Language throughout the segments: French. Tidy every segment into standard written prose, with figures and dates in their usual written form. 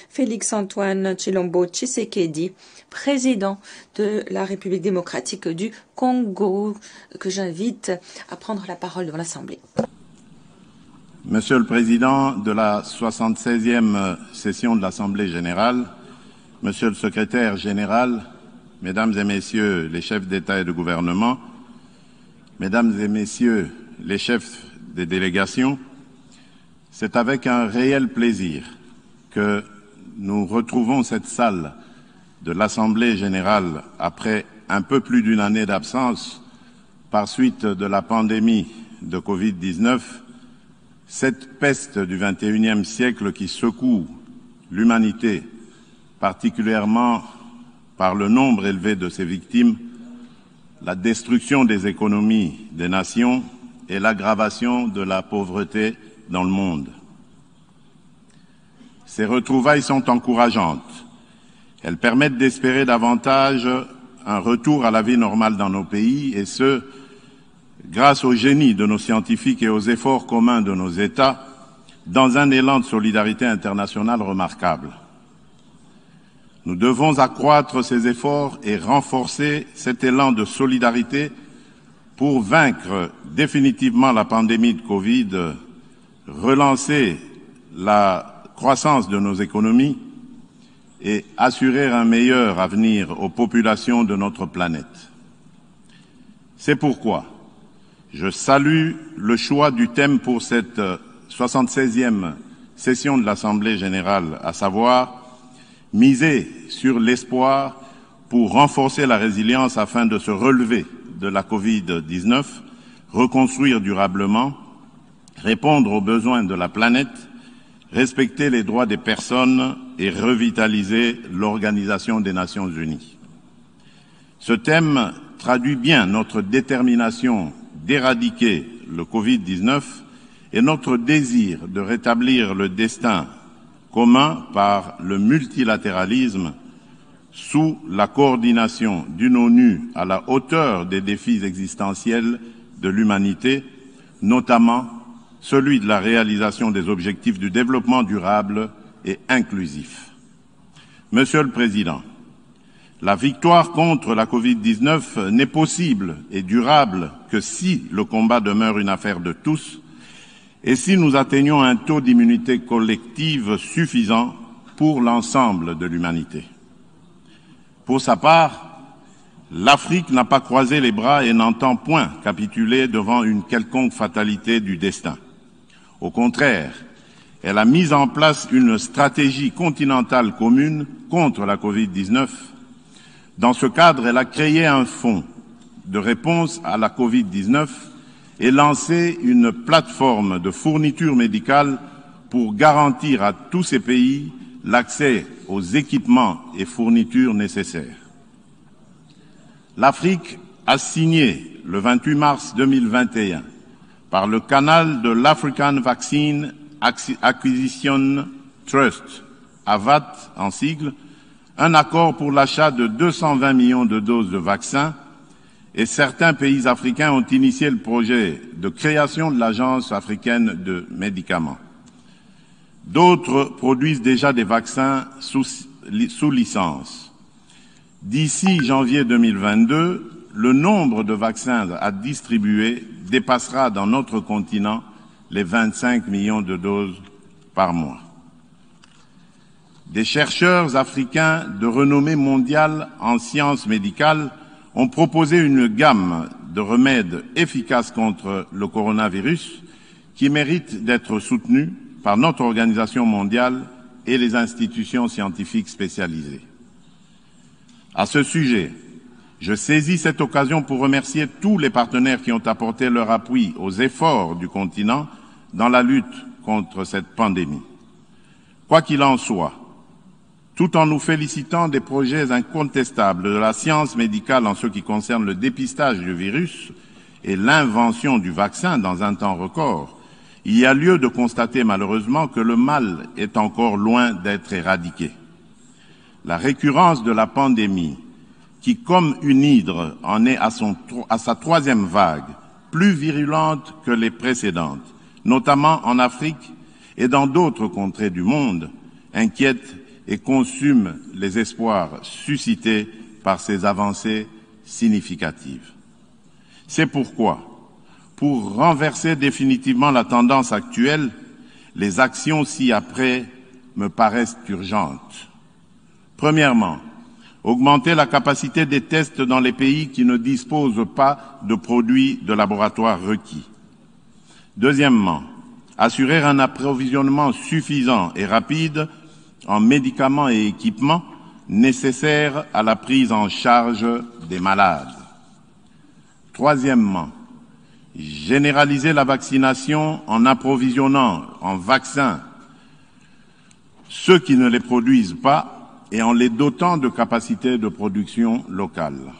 Félix-Antoine Tshilombo Tshisekedi, président de la République démocratique du Congo, que j'invite à prendre la parole devant l'Assemblée. Monsieur le Président de la 76e session de l'Assemblée générale, Monsieur le Secrétaire général, Mesdames et Messieurs les chefs d'État et de gouvernement, Mesdames et Messieurs les chefs des délégations, c'est avec un réel plaisir que nous retrouvons cette salle de l'Assemblée générale après un peu plus d'une année d'absence par suite de la pandémie de Covid-19, cette peste du XXIe siècle qui secoue l'humanité, particulièrement par le nombre élevé de ses victimes, la destruction des économies des nations et l'aggravation de la pauvreté dans le monde. Ces retrouvailles sont encourageantes. Elles permettent d'espérer davantage un retour à la vie normale dans nos pays, et ce, grâce au génie de nos scientifiques et aux efforts communs de nos États, dans un élan de solidarité internationale remarquable. Nous devons accroître ces efforts et renforcer cet élan de solidarité pour vaincre définitivement la pandémie de Covid, relancer la croissance de nos économies et assurer un meilleur avenir aux populations de notre planète. C'est pourquoi je salue le choix du thème pour cette 76e session de l'Assemblée générale, à savoir miser sur l'espoir pour renforcer la résilience afin de se relever de la Covid-19, reconstruire durablement, répondre aux besoins de la planète, respecter les droits des personnes et revitaliser l'Organisation des Nations Unies. Ce thème traduit bien notre détermination d'éradiquer le Covid-19 et notre désir de rétablir le destin commun par le multilatéralisme sous la coordination d'une ONU à la hauteur des défis existentiels de l'humanité, notamment celui de la réalisation des objectifs du développement durable et inclusif. Monsieur le Président, la victoire contre la Covid-19 n'est possible et durable que si le combat demeure une affaire de tous et si nous atteignons un taux d'immunité collective suffisant pour l'ensemble de l'humanité. Pour sa part, l'Afrique n'a pas croisé les bras et n'entend point capituler devant une quelconque fatalité du destin. Au contraire, elle a mis en place une stratégie continentale commune contre la Covid-19. Dans ce cadre, elle a créé un fonds de réponse à la Covid-19 et lancé une plateforme de fourniture médicale pour garantir à tous ces pays l'accès aux équipements et fournitures nécessaires. L'Afrique a signé le 28 mars 2021 par le canal de l'African Vaccine Acquisition Trust, AVAT en sigle, un accord pour l'achat de 220 millions de doses de vaccins, et certains pays africains ont initié le projet de création de l'Agence africaine de médicaments. D'autres produisent déjà des vaccins sous licence. D'ici janvier 2022, le nombre de vaccins à distribuer dépassera dans notre continent les 25 millions de doses par mois. Des chercheurs africains de renommée mondiale en sciences médicales ont proposé une gamme de remèdes efficaces contre le coronavirus qui méritent d'être soutenus par notre organisation mondiale et les institutions scientifiques spécialisées. À ce sujet, je saisis cette occasion pour remercier tous les partenaires qui ont apporté leur appui aux efforts du continent dans la lutte contre cette pandémie. Quoi qu'il en soit, tout en nous félicitant des progrès incontestables de la science médicale en ce qui concerne le dépistage du virus et l'invention du vaccin dans un temps record, il y a lieu de constater malheureusement que le mal est encore loin d'être éradiqué. La récurrence de la pandémie, qui comme une hydre en est à sa troisième vague, plus virulente que les précédentes, notamment en Afrique et dans d'autres contrées du monde, inquiète et consume les espoirs suscités par ces avancées significatives. C'est pourquoi, pour renverser définitivement la tendance actuelle, les actions ci-après me paraissent urgentes. Premièrement, augmenter la capacité des tests dans les pays qui ne disposent pas de produits de laboratoire requis. Deuxièmement, assurer un approvisionnement suffisant et rapide en médicaments et équipements nécessaires à la prise en charge des malades. Troisièmement, généraliser la vaccination en approvisionnant en vaccins ceux qui ne les produisent pas et en les dotant de capacités de production locales.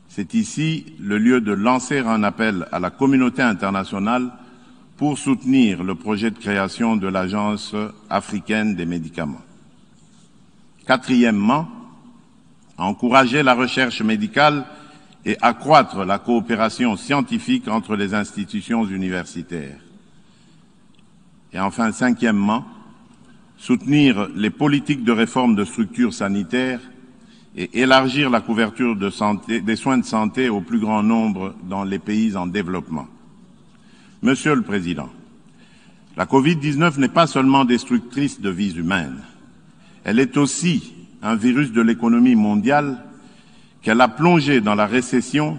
C'est ici le lieu de lancer un appel à la communauté internationale pour soutenir le projet de création de l'Agence africaine des médicaments. Quatrièmement, encourager la recherche médicale et accroître la coopération scientifique entre les institutions universitaires. Et enfin, cinquièmement, soutenir les politiques de réforme de structures sanitaires et élargir la couverture des soins de santé au plus grand nombre dans les pays en développement. Monsieur le Président, la Covid-19 n'est pas seulement destructrice de vies humaines, elle est aussi un virus de l'économie mondiale qu'elle a plongé dans la récession,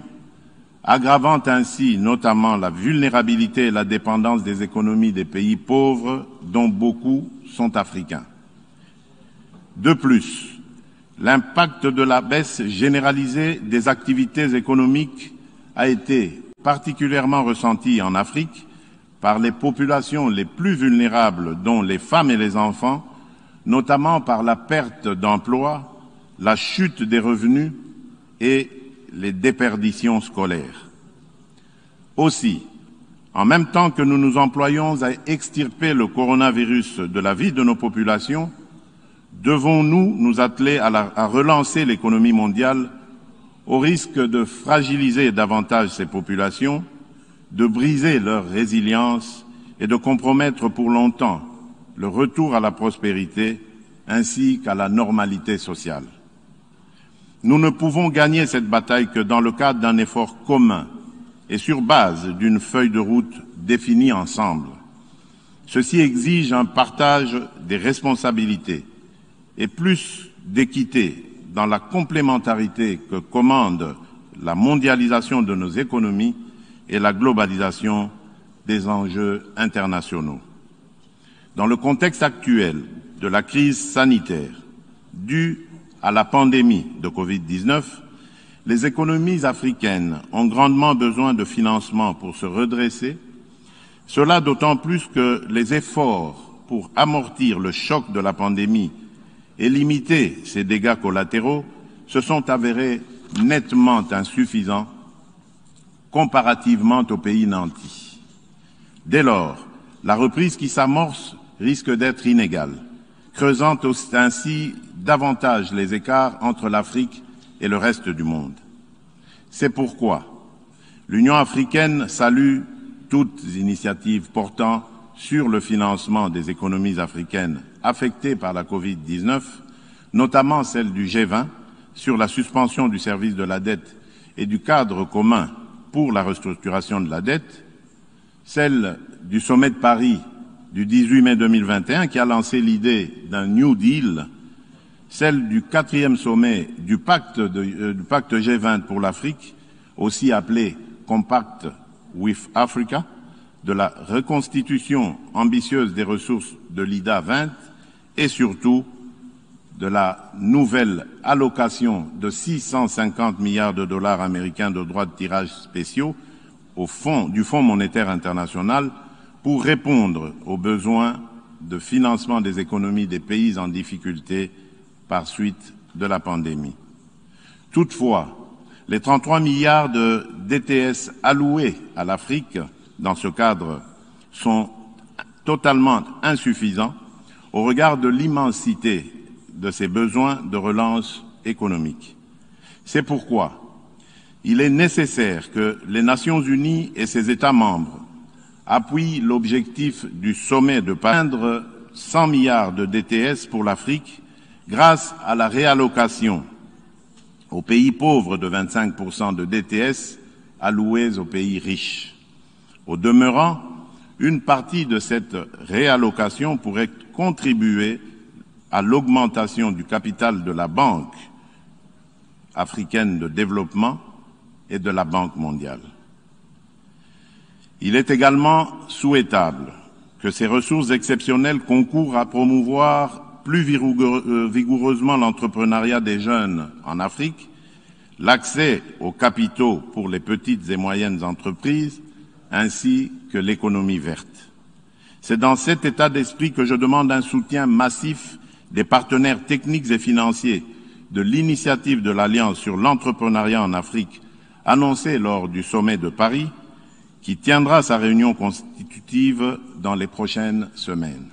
aggravant ainsi notamment la vulnérabilité et la dépendance des économies des pays pauvres, dont beaucoup sont africains. De plus, l'impact de la baisse généralisée des activités économiques a été particulièrement ressenti en Afrique par les populations les plus vulnérables, dont les femmes et les enfants, notamment par la perte d'emploi, la chute des revenus et les déperditions scolaires. Aussi, en même temps que nous nous employons à extirper le coronavirus de la vie de nos populations, devons-nous nous atteler à relancer l'économie mondiale au risque de fragiliser davantage ces populations, de briser leur résilience et de compromettre pour longtemps le retour à la prospérité ainsi qu'à la normalité sociale. Nous ne pouvons gagner cette bataille que dans le cadre d'un effort commun et sur base d'une feuille de route définie ensemble. Ceci exige un partage des responsabilités et plus d'équité dans la complémentarité que commande la mondialisation de nos économies et la globalisation des enjeux internationaux. Dans le contexte actuel de la crise sanitaire due à la pandémie de Covid-19, les économies africaines ont grandement besoin de financement pour se redresser, cela d'autant plus que les efforts pour amortir le choc de la pandémie et limiter ses dégâts collatéraux se sont avérés nettement insuffisants comparativement aux pays nantis. Dès lors, la reprise qui s'amorce risque d'être inégale, creusant ainsi davantage les écarts entre l'Afrique et le reste du monde. C'est pourquoi l'Union africaine salue toutes les initiatives portant sur le financement des économies africaines affectées par la Covid-19, notamment celle du G20 sur la suspension du service de la dette et du cadre commun pour la restructuration de la dette, celle du sommet de Paris du 18 mai 2021 qui a lancé l'idée d'un New Deal, celle du 4e sommet du pacte G20 pour l'Afrique, aussi appelé Compact with Africa, de la reconstitution ambitieuse des ressources de l'IDA 20 et surtout de la nouvelle allocation de 650 milliards de dollars américains de droits de tirage spéciaux du Fonds monétaire international pour répondre aux besoins de financement des économies des pays en difficulté par suite de la pandémie. Toutefois, les 33 milliards de DTS alloués à l'Afrique dans ce cadre sont totalement insuffisants au regard de l'immensité de ses besoins de relance économique. C'est pourquoi il est nécessaire que les Nations unies et ses États membres appuient l'objectif du sommet de atteindre 100 milliards de DTS pour l'Afrique grâce à la réallocation aux pays pauvres de 25% de DTS alloués aux pays riches. Au demeurant, une partie de cette réallocation pourrait contribuer à l'augmentation du capital de la Banque africaine de développement et de la Banque mondiale. Il est également souhaitable que ces ressources exceptionnelles concourent à promouvoir plus vigoureusement l'entrepreneuriat des jeunes en Afrique, l'accès aux capitaux pour les petites et moyennes entreprises, ainsi que l'économie verte. C'est dans cet état d'esprit que je demande un soutien massif des partenaires techniques et financiers de l'initiative de l'Alliance sur l'entrepreneuriat en Afrique, annoncée lors du sommet de Paris, qui tiendra sa réunion constitutive dans les prochaines semaines.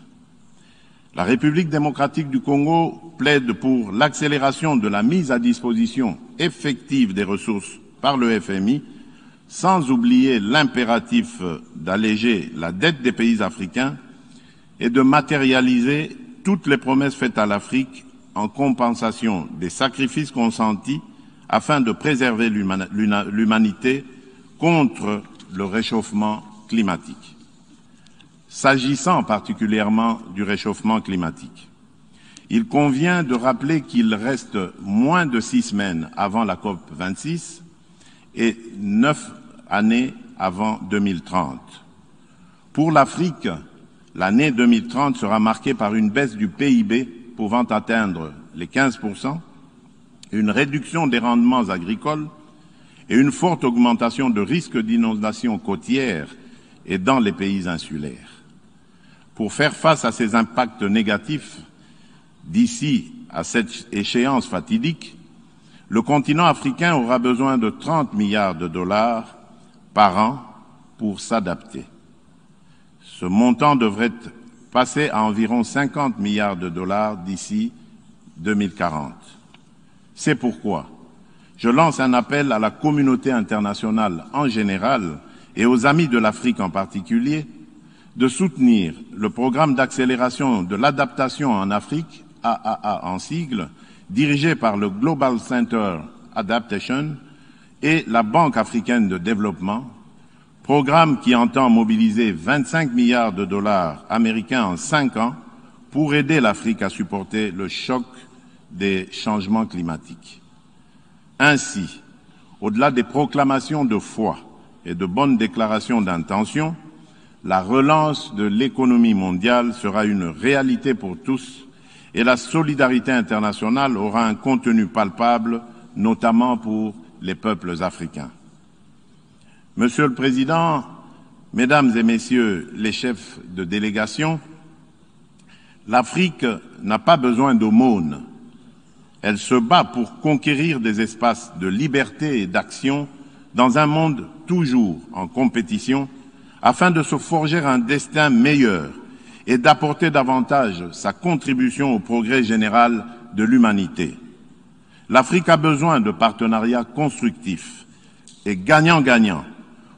La République démocratique du Congo plaide pour l'accélération de la mise à disposition effective des ressources par le FMI, sans oublier l'impératif d'alléger la dette des pays africains et de matérialiser toutes les promesses faites à l'Afrique en compensation des sacrifices consentis afin de préserver l'humanité contre le réchauffement climatique. S'agissant particulièrement du réchauffement climatique, il convient de rappeler qu'il reste moins de 6 semaines avant la COP26 et 9 années avant 2030. Pour l'Afrique, l'année 2030 sera marquée par une baisse du PIB pouvant atteindre les 15%, une réduction des rendements agricoles et une forte augmentation de risques d'inondation côtière et dans les pays insulaires. Pour faire face à ces impacts négatifs, d'ici à cette échéance fatidique, le continent africain aura besoin de 30 milliards de dollars par an pour s'adapter. Ce montant devrait passer à environ 50 milliards de dollars d'ici 2040. C'est pourquoi je lance un appel à la communauté internationale en général et aux amis de l'Afrique en particulier de soutenir le programme d'accélération de l'adaptation en Afrique, AAA en sigle, dirigé par le Global Center Adaptation et la Banque africaine de développement, programme qui entend mobiliser 25 milliards de dollars américains en 5 ans pour aider l'Afrique à supporter le choc des changements climatiques. Ainsi, au-delà des proclamations de foi et de bonnes déclarations d'intention, la relance de l'économie mondiale sera une réalité pour tous et la solidarité internationale aura un contenu palpable, notamment pour les peuples africains. Monsieur le Président, Mesdames et Messieurs les chefs de délégation, l'Afrique n'a pas besoin d'aumônes. Elle se bat pour conquérir des espaces de liberté et d'action dans un monde toujours en compétition afin de se forger un destin meilleur et d'apporter davantage sa contribution au progrès général de l'humanité. L'Afrique a besoin de partenariats constructifs et gagnant-gagnant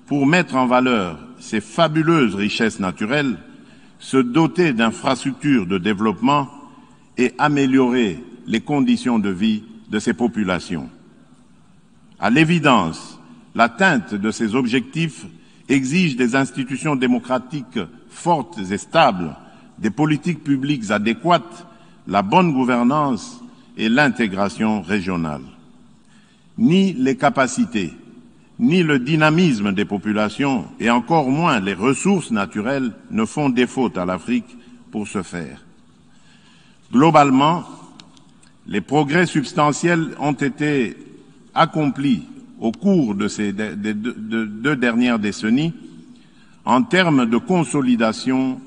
pour mettre en valeur ses fabuleuses richesses naturelles, se doter d'infrastructures de développement et améliorer les conditions de vie de ses populations. À l'évidence, l'atteinte de ces objectifs exige des institutions démocratiques fortes et stables, des politiques publiques adéquates, la bonne gouvernance et l'intégration régionale. Ni les capacités, ni le dynamisme des populations, et encore moins les ressources naturelles, ne font défaut à l'Afrique pour ce faire. Globalement, les progrès substantiels ont été accomplis au cours de ces deux dernières décennies en termes de consolidation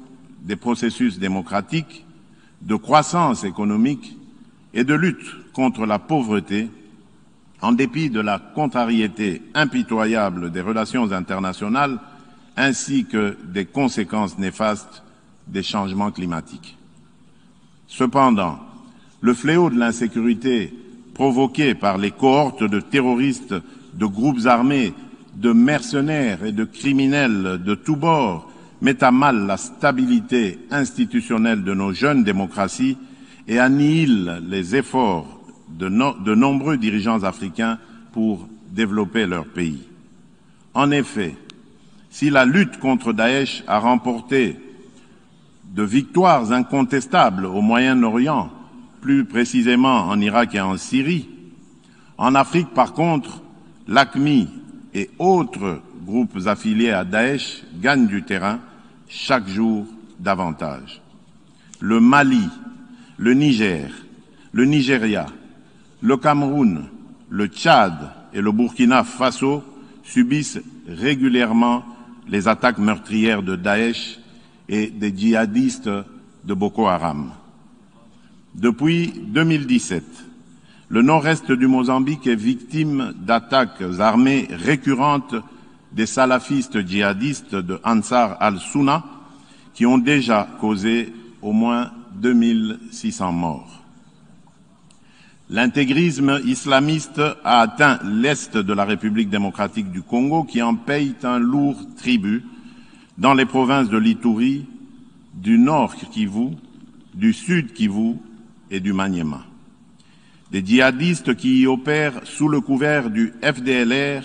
des processus démocratiques, de croissance économique et de lutte contre la pauvreté, en dépit de la contrariété impitoyable des relations internationales ainsi que des conséquences néfastes des changements climatiques. Cependant, le fléau de l'insécurité provoqué par les cohortes de terroristes, de groupes armés, de mercenaires et de criminels de tous bords met à mal la stabilité institutionnelle de nos jeunes démocraties et annihile les efforts de nombreux dirigeants africains pour développer leur pays. En effet, si la lutte contre Daesh a remporté de victoires incontestables au Moyen-Orient, plus précisément en Irak et en Syrie, en Afrique, par contre, l'AQMI et autres groupes affiliés à Daesh gagnent du terrain chaque jour davantage. Le Mali, le Niger, le Nigeria, le Cameroun, le Tchad et le Burkina Faso subissent régulièrement les attaques meurtrières de Daesh et des djihadistes de Boko Haram. Depuis 2017, le nord-est du Mozambique est victime d'attaques armées récurrentes des salafistes djihadistes de Ansar al-Sunna qui ont déjà causé au moins 2600 morts. L'intégrisme islamiste a atteint l'est de la République démocratique du Congo qui en paye un lourd tribut dans les provinces de l'Ituri, du nord Kivu, du sud Kivu et du Maniema. Des djihadistes qui y opèrent sous le couvert du FDLR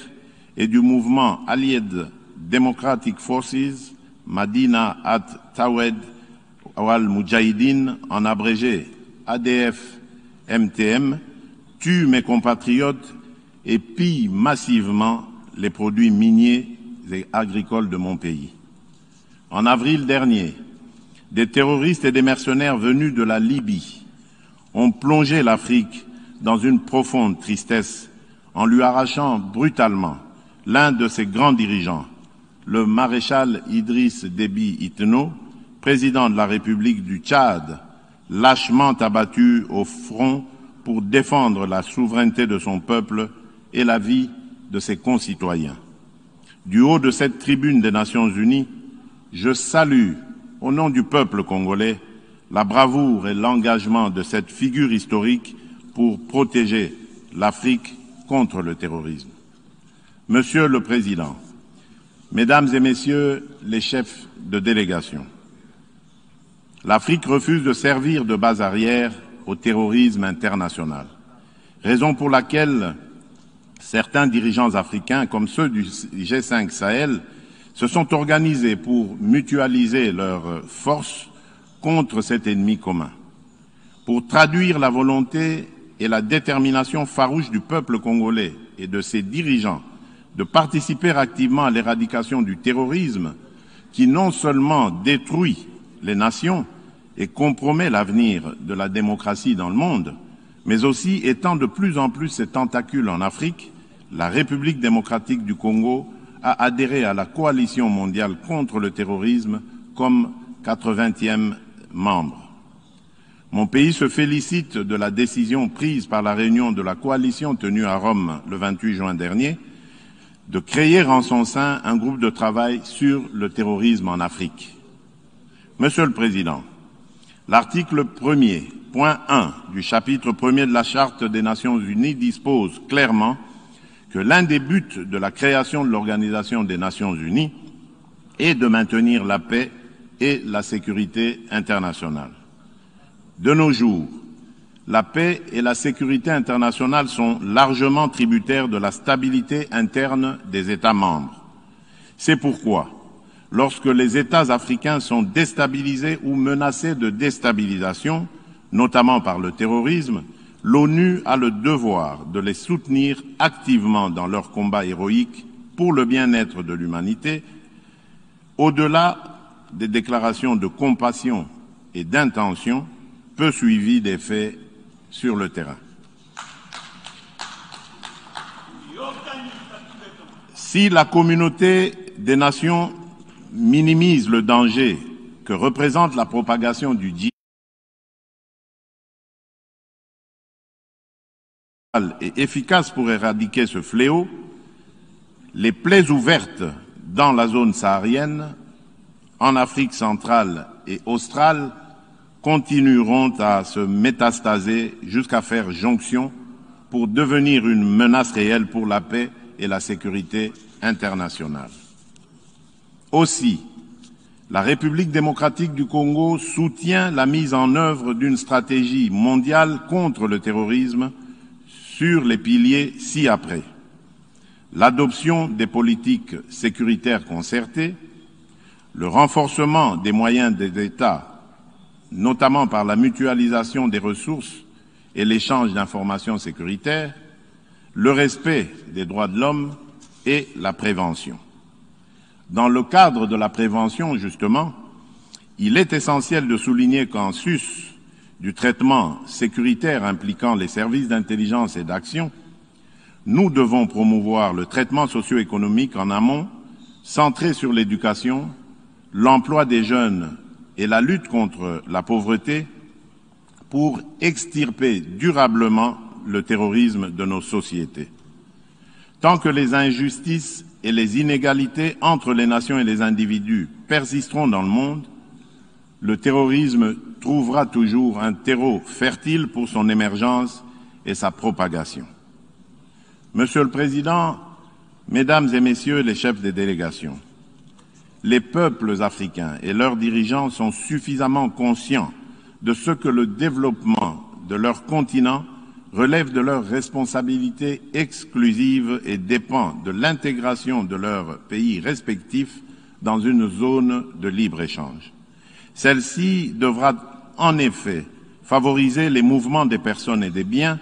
et du mouvement Allied Democratic Forces, Madina at Tawed al-Mujahideen, en abrégé ADF-MTM, tuent mes compatriotes et pillent massivement les produits miniers et agricoles de mon pays. En avril dernier, des terroristes et des mercenaires venus de la Libye ont plongé l'Afrique dans une profonde tristesse en lui arrachant brutalement l'un de ses grands dirigeants, le maréchal Idriss Déby Itno, président de la République du Tchad, lâchement abattu au front pour défendre la souveraineté de son peuple et la vie de ses concitoyens. Du haut de cette tribune des Nations Unies, je salue, au nom du peuple congolais, la bravoure et l'engagement de cette figure historique pour protéger l'Afrique contre le terrorisme. Monsieur le Président, Mesdames et Messieurs les chefs de délégation, l'Afrique refuse de servir de base arrière au terrorisme international, raison pour laquelle certains dirigeants africains, comme ceux du G5 Sahel, se sont organisés pour mutualiser leurs forces contre cet ennemi commun. Pour traduire la volonté et la détermination farouche du peuple congolais et de ses dirigeants de participer activement à l'éradication du terrorisme qui non seulement détruit les nations et compromet l'avenir de la démocratie dans le monde, mais aussi étend de plus en plus ses tentacules en Afrique, la République démocratique du Congo a adhéré à la coalition mondiale contre le terrorisme comme 80e membre. Mon pays se félicite de la décision prise par la réunion de la coalition tenue à Rome le 28 juin dernier de créer en son sein un groupe de travail sur le terrorisme en Afrique. Monsieur le Président, l'article 1er, point 1 du chapitre 1er de la Charte des Nations Unies dispose clairement que l'un des buts de la création de l'Organisation des Nations Unies est de maintenir la paix et la sécurité internationale. De nos jours, la paix et la sécurité internationale sont largement tributaires de la stabilité interne des États membres. C'est pourquoi, lorsque les États africains sont déstabilisés ou menacés de déstabilisation, notamment par le terrorisme, l'ONU a le devoir de les soutenir activement dans leur combat héroïque pour le bien-être de l'humanité, au-delà des déclarations de compassion et d'intention, peu suivies des faits sur le terrain. Si la communauté des nations minimise le danger que représente la propagation du djihad et efficace pour éradiquer ce fléau, les plaies ouvertes dans la zone saharienne, en Afrique centrale et australe, continueront à se métastaser jusqu'à faire jonction pour devenir une menace réelle pour la paix et la sécurité internationale. Aussi, La République démocratique du Congo soutient la mise en œuvre d'une stratégie mondiale contre le terrorisme sur les piliers ci-après. L'adoption des politiques sécuritaires concertées, le renforcement des moyens des États, notamment par la mutualisation des ressources et l'échange d'informations sécuritaires, le respect des droits de l'homme et la prévention. Dans le cadre de la prévention, justement, il est essentiel de souligner qu'en sus du traitement sécuritaire impliquant les services d'intelligence et d'action, nous devons promouvoir le traitement socio-économique en amont, centré sur l'éducation, l'emploi des jeunes et la lutte contre la pauvreté pour extirper durablement le terrorisme de nos sociétés. Tant que les injustices et les inégalités entre les nations et les individus persisteront dans le monde, le terrorisme trouvera toujours un terreau fertile pour son émergence et sa propagation. Monsieur le Président, Mesdames et Messieurs les chefs des délégations, les peuples africains et leurs dirigeants sont suffisamment conscients de ce que le développement de leur continent relève de leurs responsabilités exclusives et dépend de l'intégration de leurs pays respectifs dans une zone de libre-échange. Celle-ci devra en effet favoriser les mouvements des personnes et des biens,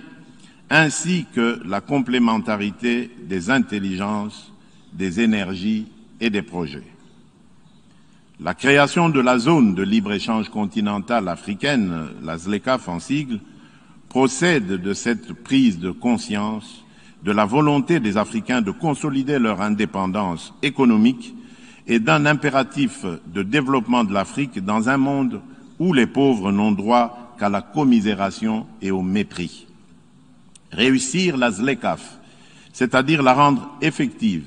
ainsi que la complémentarité des intelligences, des énergies et des projets. La création de la zone de libre-échange continentale africaine, la ZLECAf en sigle, procède de cette prise de conscience de la volonté des Africains de consolider leur indépendance économique et d'un impératif de développement de l'Afrique dans un monde où les pauvres n'ont droit qu'à la commisération et au mépris. Réussir la ZLECAf, c'est-à-dire la rendre effective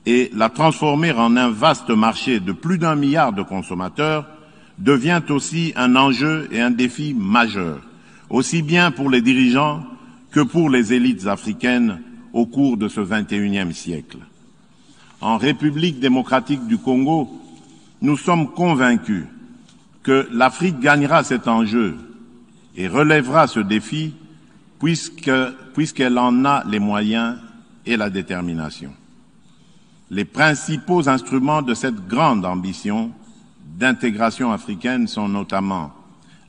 et la transformer en un vaste marché de plus d'1 milliard de consommateurs, devient aussi un enjeu et un défi majeur, aussi bien pour les dirigeants que pour les élites africaines au cours de ce XXIe siècle. En République démocratique du Congo, nous sommes convaincus que l'Afrique gagnera cet enjeu et relèvera ce défi puisqu'elle en a les moyens et la détermination. Les principaux instruments de cette grande ambition d'intégration africaine sont notamment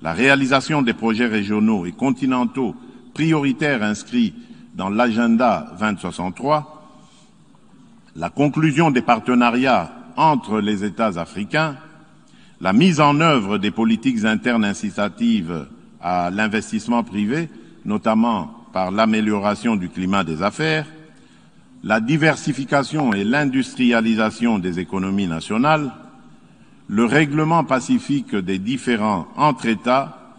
la réalisation des projets régionaux et continentaux prioritaires inscrits dans l'agenda 2063, la conclusion des partenariats entre les États africains, la mise en œuvre des politiques internes incitatives à l'investissement privé, notamment par l'amélioration du climat des affaires, la diversification et l'industrialisation des économies nationales, le règlement pacifique des différends entre États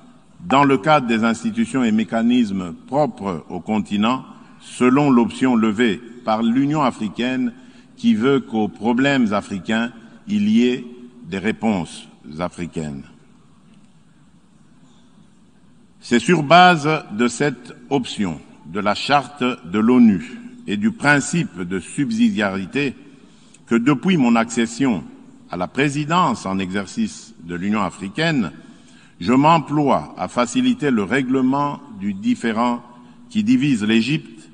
dans le cadre des institutions et mécanismes propres au continent, selon l'option levée par l'Union africaine qui veut qu'aux problèmes africains, il y ait des réponses africaines. C'est sur base de cette option de la charte de l'ONU et du principe de subsidiarité que depuis mon accession à la présidence en exercice de l'Union africaine, je m'emploie à faciliter le règlement du différend qui divise l'Égypte,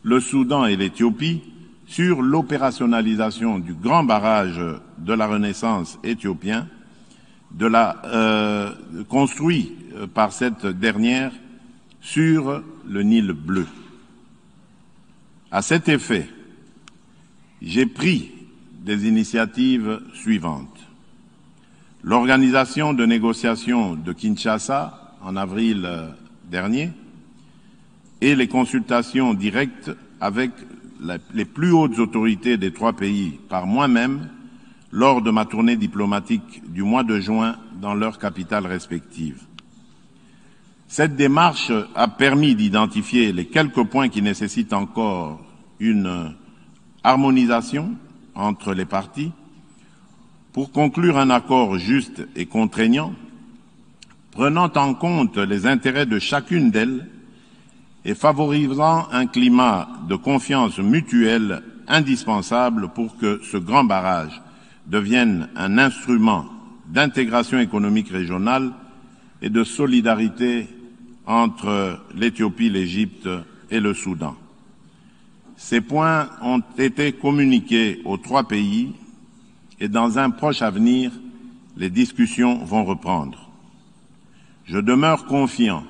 le Soudan et l'Éthiopie sur l'opérationnalisation du grand barrage de la Renaissance éthiopien, construit par cette dernière sur le Nil bleu. À cet effet, j'ai pris des initiatives suivantes. L'organisation de négociations de Kinshasa en avril dernier et les consultations directes avec les plus hautes autorités des 3 pays par moi-même lors de ma tournée diplomatique du mois de juin dans leurs capitales respectives. Cette démarche a permis d'identifier les quelques points qui nécessitent encore une harmonisation entre les parties pour conclure un accord juste et contraignant, prenant en compte les intérêts de chacune d'elles et favorisant un climat de confiance mutuelle indispensable pour que ce grand barrage devienne un instrument d'intégration économique régionale et de solidarité entre l'Éthiopie, l'Égypte et le Soudan. Ces points ont été communiqués aux trois pays et dans un proche avenir, les discussions vont reprendre. Je demeure confiant,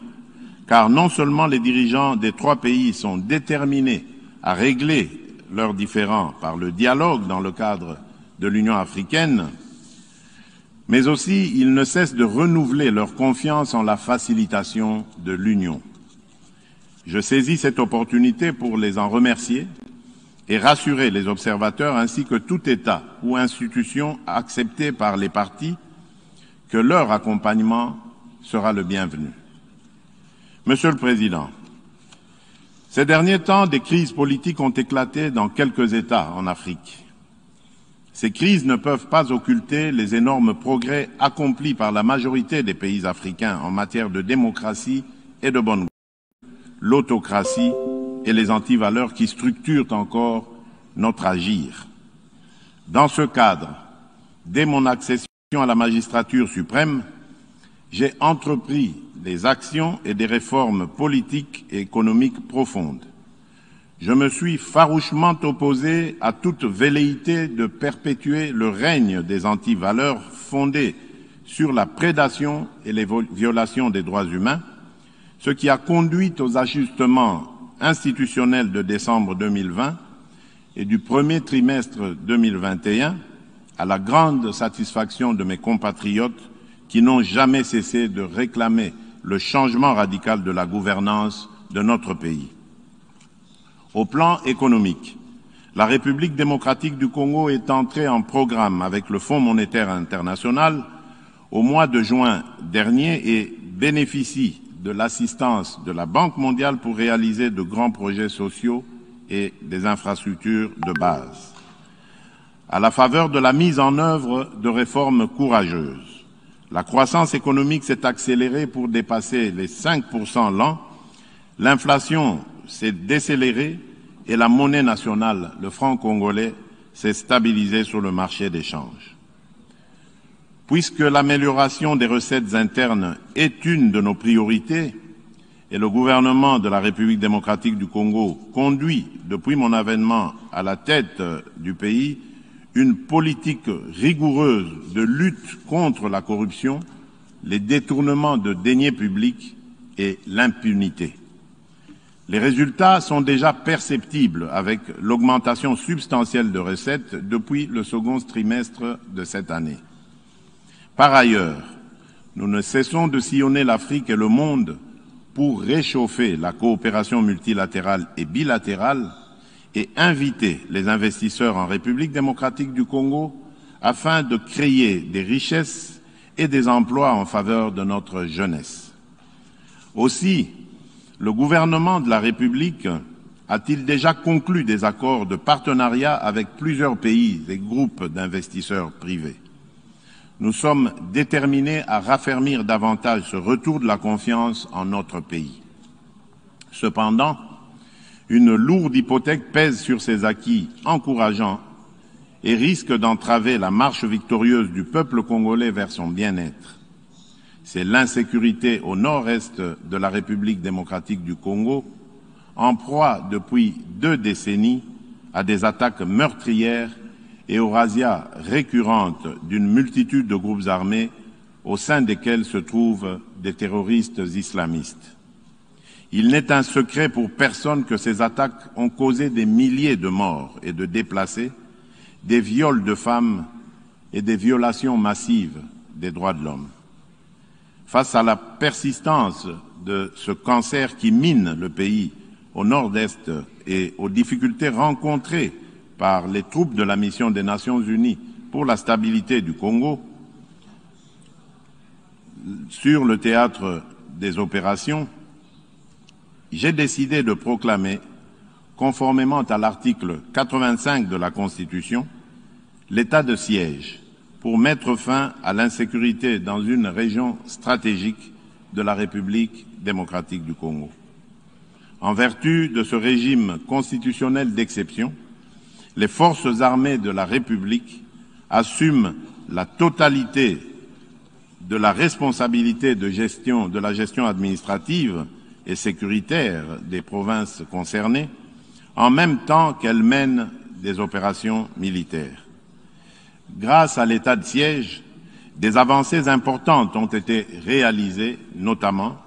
car non seulement les dirigeants des trois pays sont déterminés à régler leurs différends par le dialogue dans le cadre de l'Union africaine, mais aussi ils ne cessent de renouveler leur confiance en la facilitation de l'Union. Je saisis cette opportunité pour les en remercier et rassurer les observateurs ainsi que tout État ou institution accepté par les parties que leur accompagnement sera le bienvenu. Monsieur le Président, ces derniers temps, des crises politiques ont éclaté dans quelques États en Afrique. Ces crises ne peuvent pas occulter les énormes progrès accomplis par la majorité des pays africains en matière de démocratie et de bonne gouvernance, l'autocratie et les antivaleurs qui structurent encore notre agir. Dans ce cadre, dès mon accession à la magistrature suprême, j'ai entrepris des actions et des réformes politiques et économiques profondes. Je me suis farouchement opposé à toute velléité de perpétuer le règne des antivaleurs fondées sur la prédation et les violations des droits humains, ce qui a conduit aux ajustements institutionnels de décembre 2020 et du premier trimestre 2021, à la grande satisfaction de mes compatriotes qui n'ont jamais cessé de réclamer le changement radical de la gouvernance de notre pays. Au plan économique, la République démocratique du Congo est entrée en programme avec le Fonds monétaire international au mois de juin dernier et bénéficie de l'assistance de la Banque mondiale pour réaliser de grands projets sociaux et des infrastructures de base. À la faveur de la mise en œuvre de réformes courageuses, la croissance économique s'est accélérée pour dépasser les 5% l'an, l'inflation s'est décélérée et la monnaie nationale, le franc congolais, s'est stabilisée sur le marché des changes. Puisque l'amélioration des recettes internes est une de nos priorités, et le gouvernement de la République démocratique du Congo conduit, depuis mon avènement à la tête du pays, une politique rigoureuse de lutte contre la corruption, les détournements de deniers publics et l'impunité. Les résultats sont déjà perceptibles avec l'augmentation substantielle de recettes depuis le second trimestre de cette année. Par ailleurs, nous ne cessons de sillonner l'Afrique et le monde pour réchauffer la coopération multilatérale et bilatérale et inviter les investisseurs en République démocratique du Congo afin de créer des richesses et des emplois en faveur de notre jeunesse. Aussi, le gouvernement de la République a-t-il déjà conclu des accords de partenariat avec plusieurs pays et groupes d'investisseurs privés. Nous sommes déterminés à raffermir davantage ce retour de la confiance en notre pays. Cependant, une lourde hypothèque pèse sur ces acquis encourageants et risque d'entraver la marche victorieuse du peuple congolais vers son bien-être. C'est l'insécurité au nord-est de la République démocratique du Congo, en proie depuis 2 décennies à des attaques meurtrières et aux razzias récurrentes d'une multitude de groupes armés au sein desquels se trouvent des terroristes islamistes. Il n'est un secret pour personne que ces attaques ont causé des milliers de morts et de déplacés, des viols de femmes et des violations massives des droits de l'homme. Face à la persistance de ce cancer qui mine le pays au nord-est et aux difficultés rencontrées par les troupes de la mission des Nations Unies pour la stabilité du Congo, sur le théâtre des opérations, j'ai décidé de proclamer, conformément à l'article 85 de la Constitution, l'état de siège pour mettre fin à l'insécurité dans une région stratégique de la République démocratique du Congo. En vertu de ce régime constitutionnel d'exception, les forces armées de la République, assume la totalité de la responsabilité de la gestion administrative et sécuritaire des provinces concernées, en même temps qu'elle mène des opérations militaires. Grâce à l'état de siège, des avancées importantes ont été réalisées, notamment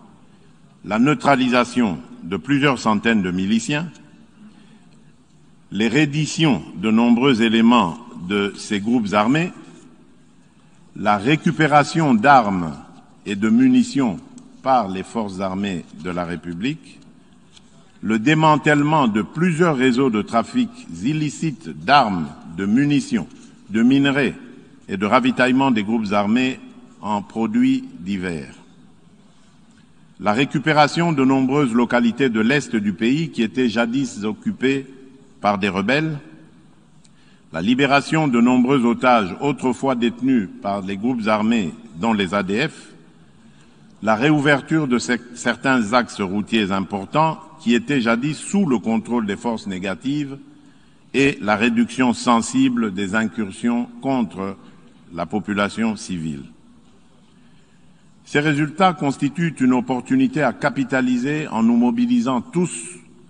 la neutralisation de plusieurs centaines de miliciens, les redditions de nombreux éléments de ces groupes armés, la récupération d'armes et de munitions par les forces armées de la République, le démantèlement de plusieurs réseaux de trafic illicites d'armes, de munitions, de minerais et de ravitaillement des groupes armés en produits divers, la récupération de nombreuses localités de l'Est du pays qui étaient jadis occupées par des rebelles, la libération de nombreux otages autrefois détenus par les groupes armés, dont les ADF, la réouverture de certains axes routiers importants qui étaient jadis sous le contrôle des forces négatives et la réduction sensible des incursions contre la population civile. Ces résultats constituent une opportunité à capitaliser en nous mobilisant tous,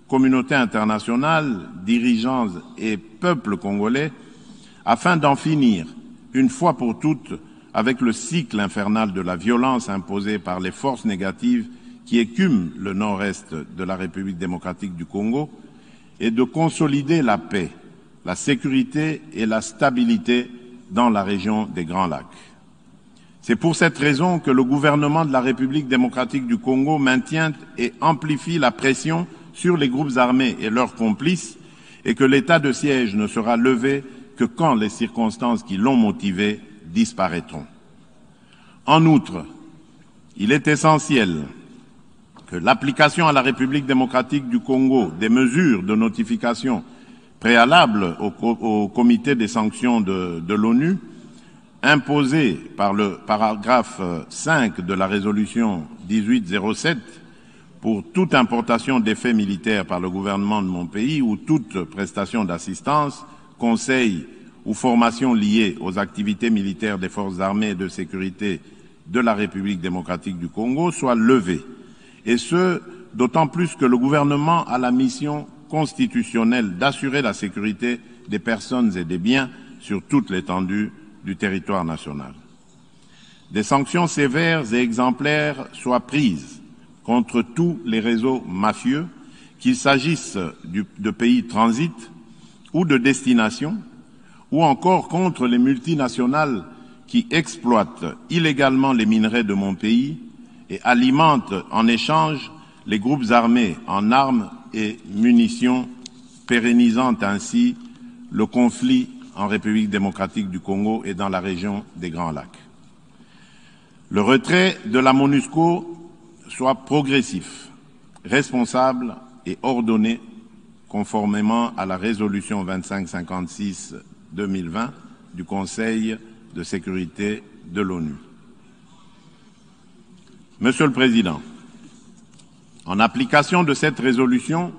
communauté internationale, dirigeants et peuple congolais, afin d'en finir, une fois pour toutes, avec le cycle infernal de la violence imposée par les forces négatives qui écument le nord-est de la République démocratique du Congo et de consolider la paix, la sécurité et la stabilité dans la région des Grands Lacs. C'est pour cette raison que le gouvernement de la République démocratique du Congo maintient et amplifie la pression sur les groupes armés et leurs complices et que l'état de siège ne sera levé que quand les circonstances qui l'ont motivé disparaîtront. En outre, il est essentiel que l'application à la République démocratique du Congo des mesures de notification préalables au comité des sanctions de l'ONU, imposées par le paragraphe 5 de la résolution 1807 pour toute importation d'effets militaires par le gouvernement de mon pays ou toute prestation d'assistance, conseil ou formation liée aux activités militaires des forces armées et de sécurité de la République démocratique du Congo soit levée. Et ce, d'autant plus que le gouvernement a la mission constitutionnelle d'assurer la sécurité des personnes et des biens sur toute l'étendue du territoire national. Des sanctions sévères et exemplaires soient prises contre tous les réseaux mafieux, qu'il s'agisse de pays de transit ou de destination, ou encore contre les multinationales qui exploitent illégalement les minerais de mon pays et alimentent en échange les groupes armés en armes et munitions, pérennisant ainsi le conflit en République démocratique du Congo et dans la région des Grands Lacs. Le retrait de la MONUSCO soit progressif, responsable et ordonné conformément à la résolution 2556-2020 du Conseil de sécurité de l'ONU. Monsieur le Président, en application de cette résolution,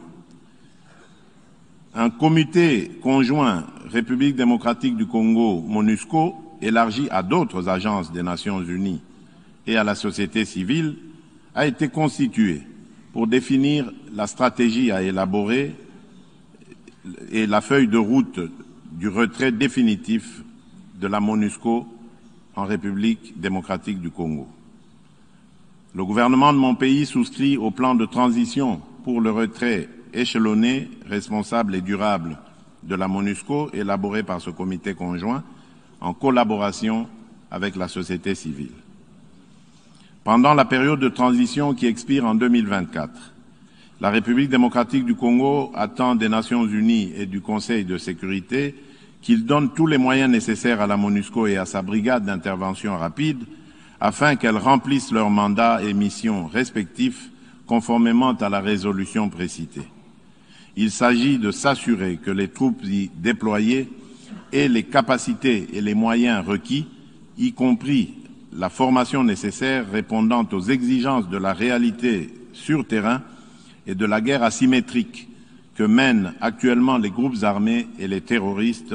un comité conjoint République démocratique du Congo-MONUSCO, élargi à d'autres agences des Nations Unies et à la société civile, a été constitué pour définir la stratégie à élaborer et la feuille de route du retrait définitif de la MONUSCO en République démocratique du Congo. Le gouvernement de mon pays souscrit au plan de transition pour le retrait échelonné, responsable et durable de la MONUSCO élaboré par ce comité conjoint en collaboration avec la société civile. Pendant la période de transition qui expire en 2024, la République démocratique du Congo attend des Nations Unies et du Conseil de sécurité qu'ils donnent tous les moyens nécessaires à la MONUSCO et à sa brigade d'intervention rapide afin qu'elles remplissent leurs mandats et missions respectifs conformément à la résolution précitée. Il s'agit de s'assurer que les troupes y déployées aient les capacités et les moyens requis, y compris la formation nécessaire répondant aux exigences de la réalité sur terrain et de la guerre asymétrique que mènent actuellement les groupes armés et les terroristes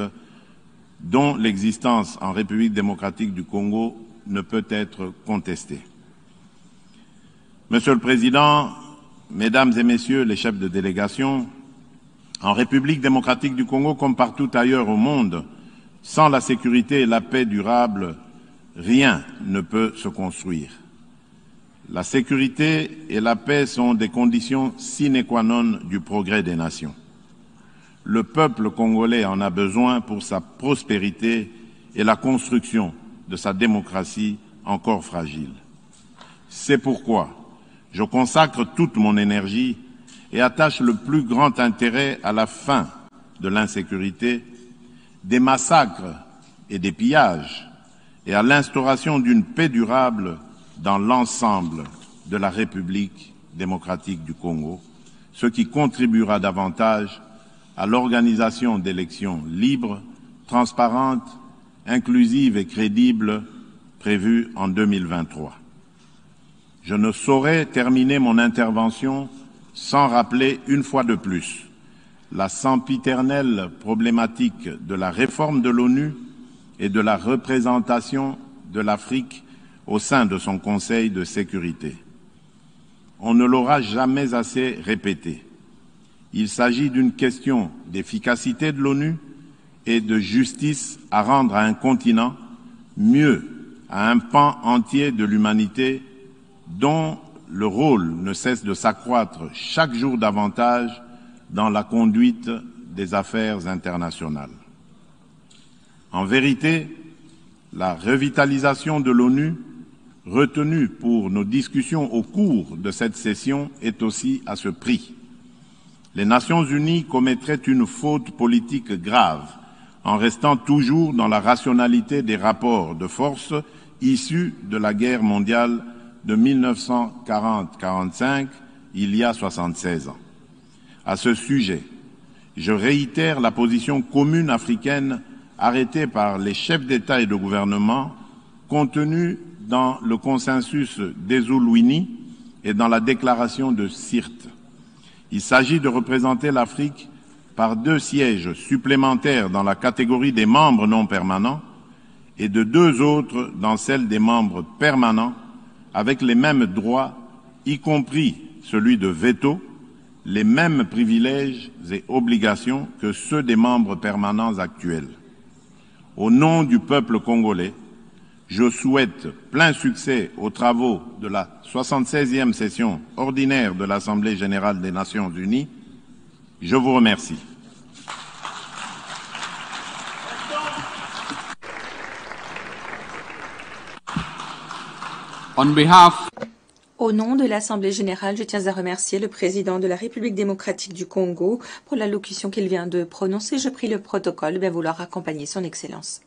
dont l'existence en République démocratique du Congo ne peut être contestée. Monsieur le Président, Mesdames et Messieurs les chefs de délégation, en République démocratique du Congo, comme partout ailleurs au monde, sans la sécurité et la paix durable, rien ne peut se construire. La sécurité et la paix sont des conditions sine qua non du progrès des nations. Le peuple congolais en a besoin pour sa prospérité et la construction de sa démocratie encore fragile. C'est pourquoi je consacre toute mon énergie et attache le plus grand intérêt à la fin de l'insécurité, des massacres et des pillages, et à l'instauration d'une paix durable dans l'ensemble de la République démocratique du Congo, ce qui contribuera davantage à l'organisation d'élections libres, transparentes, inclusives et crédibles prévues en 2023. Je ne saurais terminer mon intervention sans rappeler une fois de plus la sempiternelle problématique de la réforme de l'ONU et de la représentation de l'Afrique au sein de son Conseil de sécurité. On ne l'aura jamais assez répété. Il s'agit d'une question d'efficacité de l'ONU et de justice à rendre à un continent, mieux à un pan entier de l'humanité dont le rôle ne cesse de s'accroître chaque jour davantage dans la conduite des affaires internationales. En vérité, la revitalisation de l'ONU, retenue pour nos discussions au cours de cette session, est aussi à ce prix. Les Nations Unies commettraient une faute politique grave en restant toujours dans la rationalité des rapports de force issus de la guerre mondiale de 1940-45, il y a 76 ans. À ce sujet, je réitère la position commune africaine arrêtée par les chefs d'État et de gouvernement, contenue dans le consensus d'Ezulwini et dans la déclaration de Sirte. Il s'agit de représenter l'Afrique par 2 sièges supplémentaires dans la catégorie des membres non permanents et de 2 autres dans celle des membres permanents, avec les mêmes droits, y compris celui de veto, les mêmes privilèges et obligations que ceux des membres permanents actuels. Au nom du peuple congolais, je souhaite plein succès aux travaux de la 76e session ordinaire de l'Assemblée générale des Nations unies. Je vous remercie. Au nom de l'Assemblée générale, je tiens à remercier le président de la République démocratique du Congo pour l'allocution qu'il vient de prononcer. Je prie le protocole de bien vouloir accompagner son Excellence.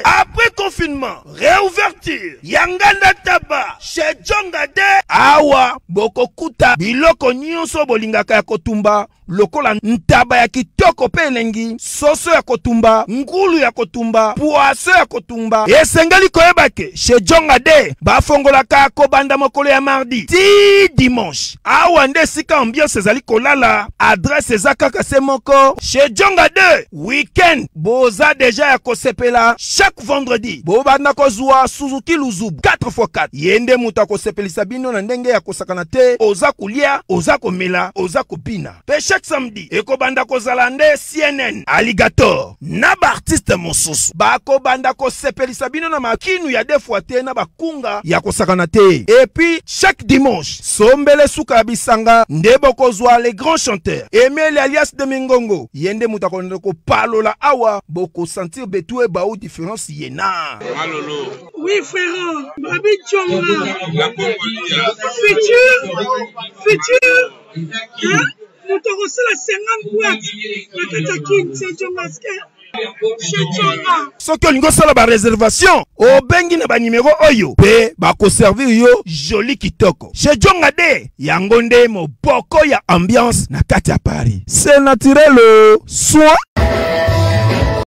Après confinement, réouverture, Yanganda Taba, chez Djongade, Awa, Bokokuta, Biloko Nyonso Bolingaka ya Kotumba, lokola ntaba ya kitoko pe elengi, soso ya kotumba, ngulu ya kotumba, poaso ya kotumba. Esengeli koyebake, chez Djongade, bafongolaka kobanda mokolo ya mardi, ti dimanche. Awa nde sika ambiance ezali kolala, adresse ezaka se moko, chez Djongade, weekend, boza deja ya kosepela, chaque vendredi, bobanda kozwa Suzuki Luzubu 4x4. Yende muta kosepelisa bino na ndenge ya kosakana te, oza kulia, oza komela, oza kopina. Pe chaque samedi, ekobanda kozala nde CNN, Alligator, na ba artiste mosusu. Bako banda kosepelisa bino na makinu ya defwa te na bakunga ya kosakana te. Et puis, chaque dimanche, sombele suka bisanga, nde bokozwa les grands chanteurs. Emile alias de Mingongo, yende muta konde ko palola awa, boko sentir betue baou différence yena. Malolo. Oui frère, Babi Tchonga. Futur. Hein? Nous te reçons la 50 boîtes. La Katakin, c'est Tchongaske. Soki olingo sala ba réservation o bengi na ba numéro oyo pe ba ko servir yo joli kitoko chez Djongade yango nde moboko ya ambiance na kati ya Paris. C'est naturel soin